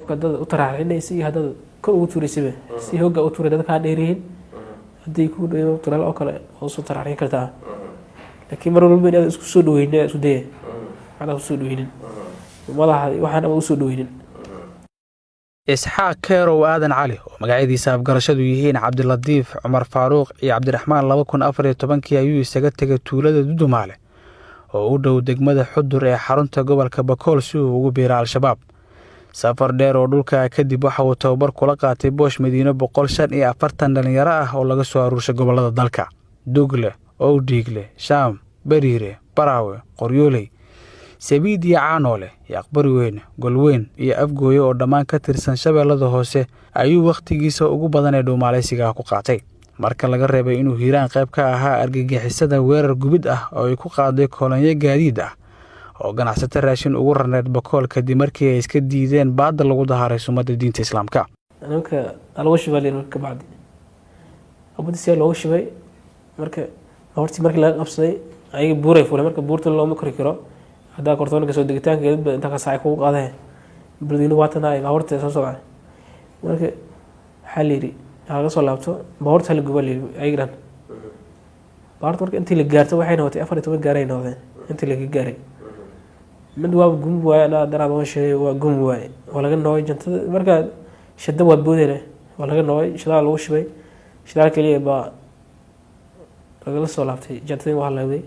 dad u taraacinaysay hadda kor ugu tuurisay si hogga u tuuray dadka dheeriin hadii ku dheeyo tural oo kale oo soo taraacin kartaa laakiin mar walba inaad isku soo dhaweynaa isku day ana soo dhaweynin madaxa waxaan u soo dhaweynin إسحاق كيرو وآدن علي ومقاعديسا بقرشادو يهين عبد اللطيف عمر فاروق iyo Cabdiraxmaan 2014 ayuu isaga tagay tuulada Dudumaale oo u dhow degmada Xudur ee xarunta gobolka Bakool si uu ugu biiro Al-Shabaab safar dheer oo dhulka kadib waxa uu tababar kula qaatay Boosh Madiino 145 dhalinyaro ah oo laga soo aruurshay gobolada dalka Dugle Owdigle Shaam Bariire Baraawe Qoryooley Sabiid iyo Caanoole iyo Aqbari Weyn Golweyn iyo Afgooyo oo dhammaan ka tirsan shabeellada hoose ayuu waqtigiisa ugu badan ee dhuumaaleysiga ku qaatay marka laga reebay inuu hiiraan qayb ka ahaa argagixisada weerar gubid ah oo ay ku qaaday kolonyo gaadiid ah oo ganacsato raashin ugu rarneed Bakool kadib markii ay iska diideen baad lagu daharay sunnada diinta Islaamka anka alwashi baa ka baad abadisi loo shibay marka hortii markii laga qabsaday ay buuray fuulay marka buurta looma kori karo هذا كرتون كسر دقيقتين كده أنت كساعكو قاده بدينه واتنا يبهرت أساسا ولكن حليري هذا صلابته بهرت هل جوالي أيضا بهرت ولكن أنت اللي جارته وحين هو تأفر توي جارين هذا أنت اللي جاري من دواب جم بواي أنا درا بوشة وجم بواي ولكن نوع جنت مركا شدة وبودره ولكن نوع شدة لوش بي شدة كليه با رجل صلابته جنتين وحلا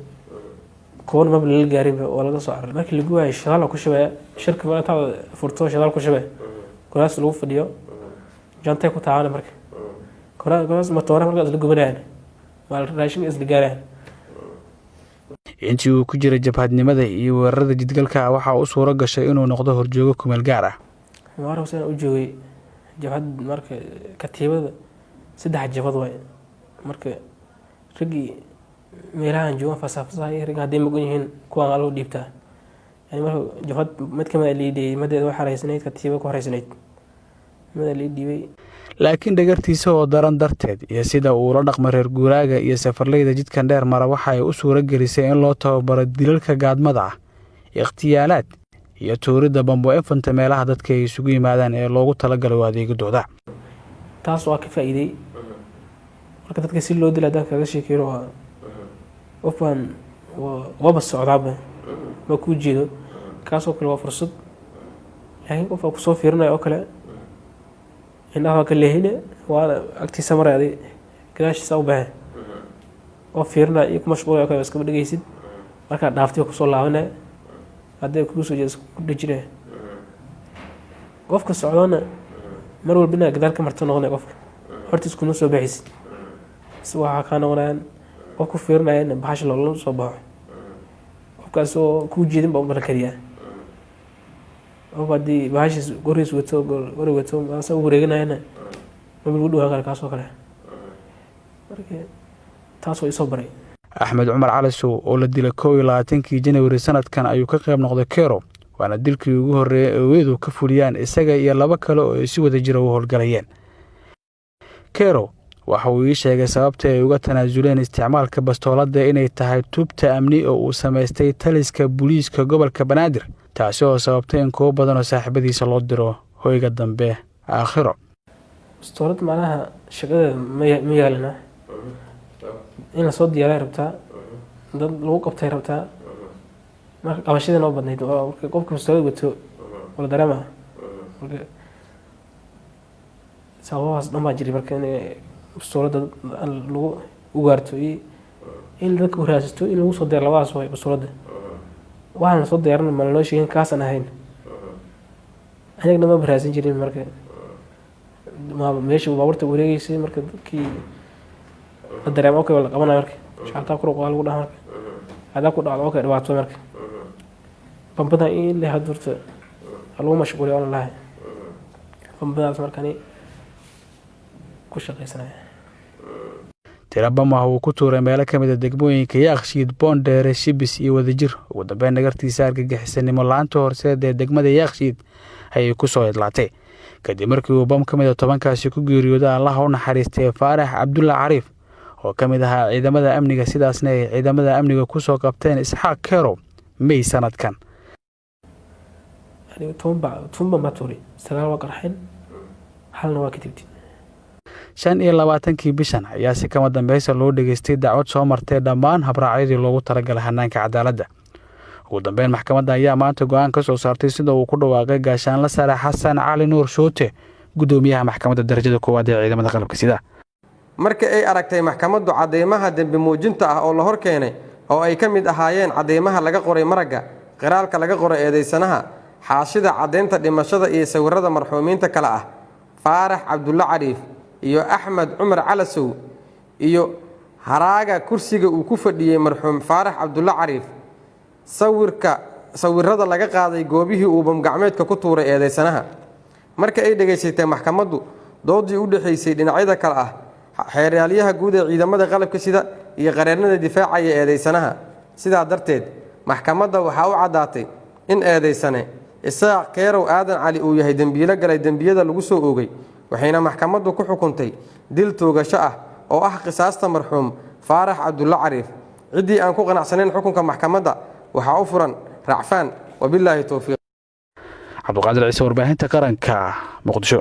كون ما بالجاري ولا صار لكن اللي جوا الشغال كل شوية شركة ما تعرف فرطة شغال كل شوية كناس لو فيديو جانتي كتعاون مرك كناس مطورة مرك أزل جبنان والراشين أزل جارين intii uu ku jiray jabhadnimada iyo weerarada jidgalka waxa uu soo ragashay inuu noqdo horjoogo kumeel gaar ah waxa uu u joogay jabhad marka katiibada saddex jabhad way marka rigi meelahan joogan fasafasahay riga hadii magan yihiin kuwa loo dhiibtaa yani marka jabhad mid kama liiday madeed waxa raysanayd katiiba ku raysanayd mid liidibay laakiin dhagartiisa oo daran darteed iyo sida uu la dhaqmo reer guuraaga iyo safarleyda jidkan dheer mara waxa ay u suura gelisay in loo tababaro dilalka gaadmada ah ikhtiyaalaad iyo tuurida bambo infanta meelaha dadka ay isugu yimaadaan ee loogu talagalay adeegidooda taas waa ka faa'iiday marka dadka si loo dilaa kaga sheekeeyo qofan waba socdaaba ma ku jiido kaasoo kale waa fursad laakiin qofka ku soo fiirinayo kale إنها كلهنا وأنا أكتسب مرة هذه كلاش سوبها وفيرنا يكون مشغول أكيد بس كم دقيقة يصير ما كان دافتي وكسر لعنا هذا كل شيء جالس كل جراه قف كسرنا مرور بنا قدر كمرتنا هنا قف هرتس كنوس وبعيس سواء كان وران وكفيرنا إن بحاش الله صباح وكاسو كوجيدين بقول كريه وبعدي بهاش قريس وتو قري وتو ما سو غريغنا هنا ما بيقولوا هذا كاسو كله markii taas way soo baray Axmed Umar Calasow oo la dilay 22 January sanadkan ayuu ka qayb noqday Kero waana dilkii ugu horeeyay ee weedu ka fuliyaan isaga iyo laba kale oo si wada jira u howlgalayeen Kero waxa uu ii sheegay sababta ay uga tanaasuleen isticmaalka bastoolada inay tahay tubta amni oo uu sameystay taliska booliiska gobolka Banaadir taasi oo sababtay in koob badan oo saaxiibadiisa loo diro hoyga dambe aakhiro bastoolad macnaha shaqada ma yaalina in la soo diyaaray rabtaa dad lagu qabtay rabtaa marka qabashada noo badnayd marka qofka bastoolad wato wala dareema marka sababaas dhammaan jiray marka in bastoolada lagu ugaarto in dadka waraasto in lagu soo diyaar labadaas way bastoolada waxaan soo diyaarin ma loo sheegin kaasan ahayn anagna ma baraasin jirin marka ma meesha baaburta wareegaysay marka dadkii dareemo oo kale qabanayo marka shaqada ku roqo lagu dhahay marka hada ku dhacdo oo kale dhawaato marka bambada in la hadurta lagu mashquuliyo Allah bambadaas markani ku shaqeysanayo tirabama uu ku tuuray meelo kamid ah degmooyinka Yaaqshiid Boondere Shibis iyo wadajir ugu dambeyn nagartiisa argagixisanimo laanta horseed ee degmada Yaaqshiid ay ku soo idlaatay kadib markii uu bam kamid ah 10kaasi ku geeriyooday Allah u naxariistay Faarax Cabdulla Cariif oo kamid ah ciidamada amniga sidaasna ay ciidamada amniga ku soo qabteen Isxaaq Kero May sanadkan يعني تومبا ما توري سجال وقرحين حالنا واكتبتي 25 bishan ayaa si kama dambaysa loo dhageystay dacwad soo martay dhammaan habraacyadii loogu talagalay hanaanka cadaaladda. ugu dambeyn maxkamadda ayaa maanta go'aan ka soo saartay sida uu ku dhawaaqay gaashaanle sare Xasan Cali Nuur Shoote gudoomiyaha maxkamadda darajada koowaad ee ciidamada qalabka sida. markii ay aragtay maxkamaddu cadeymaha dambi muujinta ah oo la hor keenay oo ay ka mid ahaayeen cadeymaha laga qoray maragga qiraalka laga qoray eedeysanaha xaashida cadeynta dhimashada iyo sawirrada marxuumiinta kale ah Faarax Cabdulla Cariif iyo Axmed Cumar Calasow iyo haraaga kursiga uu ku fadhiyay marxuum Faarax Cabdulla Cariif sawirrada laga qaaday goobihii uu bamgacmeedka ku tuuray eedeysanaha marka ay dhageysatay maxkamaddu doodii u dhaxaysay dhinacyada kale ah xeeryaaliyaha guud ee ciidamada qalabka sida iyo qareernada difaacaya eedeysanaha sidaa darteed maxkamadda waxaa u cadaatay in eedeysane Isaaq Keerow Aadan Cali uu yahay dambiile galay dambiyada lagu soo oogay waxayna maxkamaddu ku xukuntay dil toogasho ah oo ah qisaasta marxuum Faarax Cabdulla Cariif cidii aan ku qanacsanayn xukunka maxkamadda waxaa u furan racfaan wabillahi tawfiiq. Cabduqaadir Ciise warbaahinta qaranka Muqdisho.